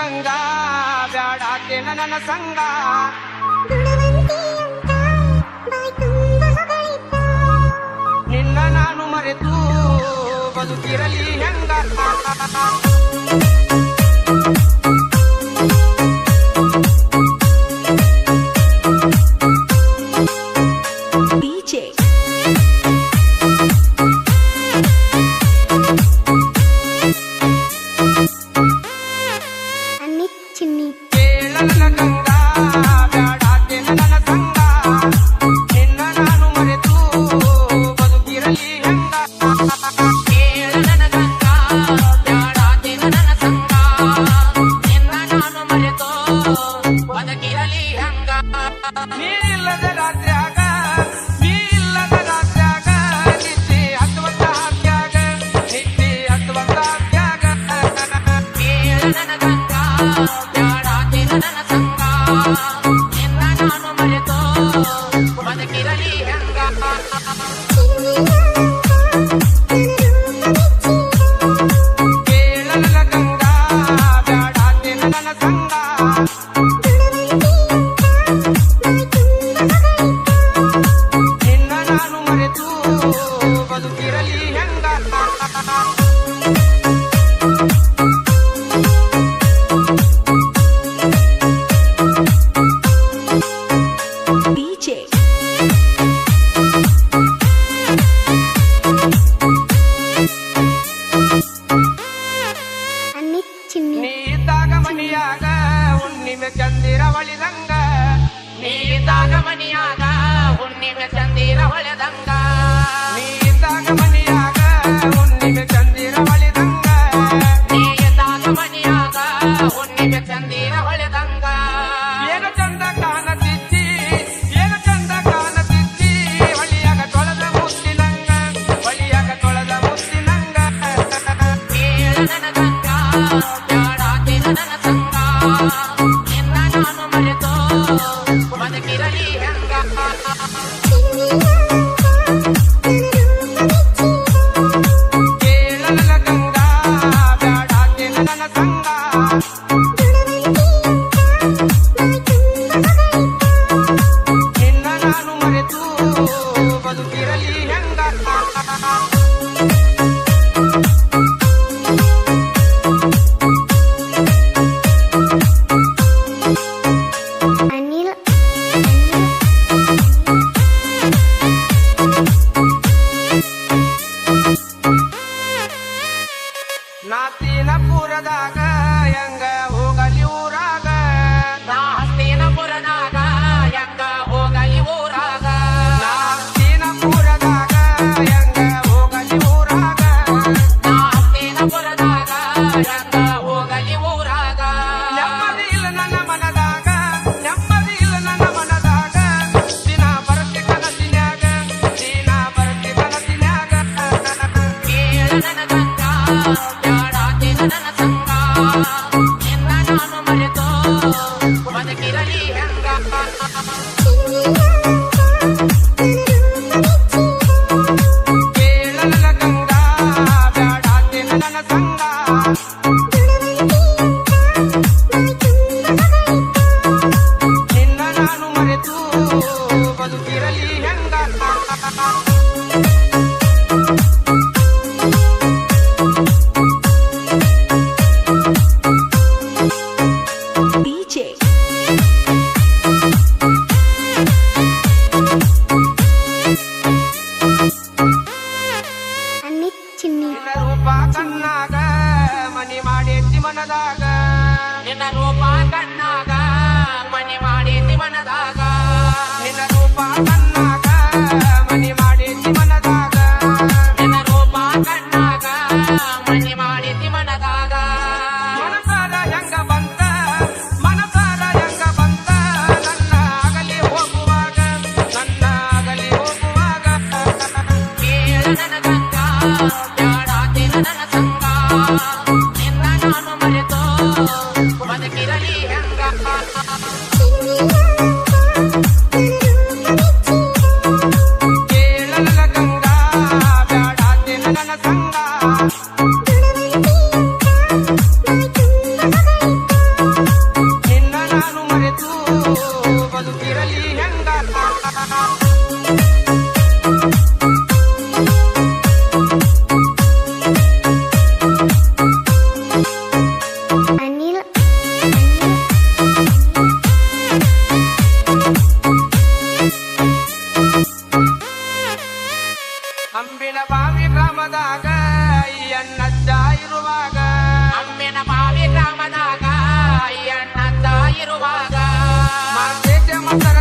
ಗಂಗಾ ಬ್ಯಾಡಾತೆ ನನ್ನ ಸಂಗ ನಿನ್ನ ನಾನು ಮರೆತು ಬದುಕಿರಲಿ ಹೆಂಗ ನೀಲ್ಲದ ರಾತ್ರ್ಯಾಗ ನೀಲ್ಲದ ರಾತ್ರ್ಯಾಗ ನಿತ್ತಿ ಹತ್ತುವಂತ ಹಾಕ್ಯಾಗ ನಿತ್ತಿ ಹತ್ತುವಂತ ಹಾಕ್ಯಾಗ ನನ್ನ ಗಂಗಾ ಬ್ಯಾಡಾತೆ ನನ್ನ ಸಂಗ ನಿನ್ನ ನಾನು ಮರೆತು ಬದುಕಿರಲಿ ಹೆಂಗ ಕೇಳಲ್ಲ ಗಂಗಾ ಬ್ಯಾಡಾತೆ ನನ್ನ ಸಂಗ ನಿನ್ನ ನಾನು ಮರೆತು ಬದುಕಿರಲಿ ಹೆಂಗ ನೀ ಇದ್ದಾಗ ಮನಿಯಾಗ ಹುಣ್ಣಿಮೆ ಚಂದಿರ ಹೊಳಿದಂಗ ನೀ ಇದ್ದಾಗ ಮನಿಯಾಗ ಹುಣ್ಣಿಮೆ ಚಂದಿರ ಹೊಳೆದಂಗ ನೀ ಇದ್ದಾಗ ಮನಿಯಾಗ ಹುಣ್ಣಿಮೆ ಚಂದಿರ ಹೊಳಿದಂಗ ನೀ ಇದ್ದಾಗ ಮನಿಯಾಗ ಹುಣ್ಣಿಮೆ ಚಂದಿರ ಹೊಳೆದಂಗ ಏನು ಚಂದ ಕಾಣತಿದ್ದಿ ಏನು ಚಂದ ಕಾಣತಿದ್ದಿ ಹೊಳಿಯಾಗ ತೊಳೆದ ಮುತ್ತಿನಂಗ ಹೊಳಿಯಾಗ ತೊಳೆದ ಮುತ್ತಿನಂಗ ಕೇಳ ನನ್ನ ಗಂಗಾ ಬ್ಯಾಡಾತೆ ನನ್ನ ಸಂಗ ನಿನ್ನ ನಾನು ಮರೆತು ಬದುಕಿರಲಿ ಹೆಂಗ ಕೇಳಲ್ಲ ಗಂಗಾ ಬ್ಯಾಡಾತೆ ನನ್ನ ಸಂಗ ನಿನ್ನ ನಾನು ಮರೆತು ಬದುಕಿರಲಿ ಹೆಂಗ ನಾತಿನಪುರದಾಗ ಹೆಂಗ ಹೋಗಲಿ ಊರಾಗ ನಾ ಹಸ್ತಿನಪುರದಾಗ ಹೆಂಗ ಹೋಗಲಿ ಊರಾಗ ನಾತಿನಪುರದಾಗ ಹೆಂಗ ಹೋಗಲಿ ಊರಾಗ ನಾ ಹಸ್ತಿನಪುರದಾಗ ಹೆಂಗ ಹೋಗಲಿ ಊರಾಗ ನೆಮ್ಮದಿ ಇಲ್ಲ ನನ್ನ ಮನದಾಗ ನೆಮ್ಮದಿ ಇಲ್ಲ ನನ್ನ ಮನದಾಗ ದಿನ ಬರತಿ ಕನಸಿನ್ಯಾಗ ದಿನ ಬರತಿ ಕನಸಿನ್ಯಾಗ ಕೇಳ ನನ್ನ ಗಂಗಾ ಬ್ಯಾಡಾತೆ ನನ್ನ ಸಂಗ ನಿನ್ನ ನಾನು ಮರೆತು ಬದುಕಿರಲಿ ಹೆಂಗ ಕೇಳಲ್ಲ ಗಂಗಾ ಬ್ಯಾಡಾತೆ ನನ್ನ ಸಂಗ ನಿನ್ನ ನಾನು ಮರೆತು ಬದುಕಿರಲಿ ಹೆಂಗ ನಿನ್ನ ರೂಪ ಕಣ್ಣಾಗ ಮನಿ ಮಾಡೇತಿ ಮನದಾಗ ನಿನ್ನ ರೂಪ ಕಣ್ಣಾಗ ಮನಿ ಮಾಡೇತಿ ಮನದಾಗ ನಿನ್ನ ರೂಪ ಕಣ್ಣಾಗ ಮನಿ ಮಾಡೇತಿ ಮನದಾಗ ನಿನ್ನ ರೂಪ ಕಣ್ಣಾಗ ಮನಿ ಮಾಡೇತಿ ಮನದಾಗ ಮನಸಾರ ಹೆಂಗ ಬಂತ ಮನಸಾರ ಹೆಂಗ ಬಂತ ನನ್ನ ಅಗಲಿ ಹೋಗುವಾಗ ನನ್ನ ಅಗಲಿ ಹೋಗುವಾಗ ಕೇಳ ನನ್ನ ಗಂಗಾ ಬ್ಯಾಡಾತೆ ನನ್ನ ಸಂಗ ನಿನ್ನ ನಾನು ಮರೆತು ಬದುಕಿರಲಿ ಹೆಂಗ ಕೇಳಲ್ಲ ಗಂಗಾ ಬ್ಯಾಡಾತೆ ನನ್ನ ಸಂಗ ಇರುವಾಗ ಮಾತೇಕೆ ಮಂತರ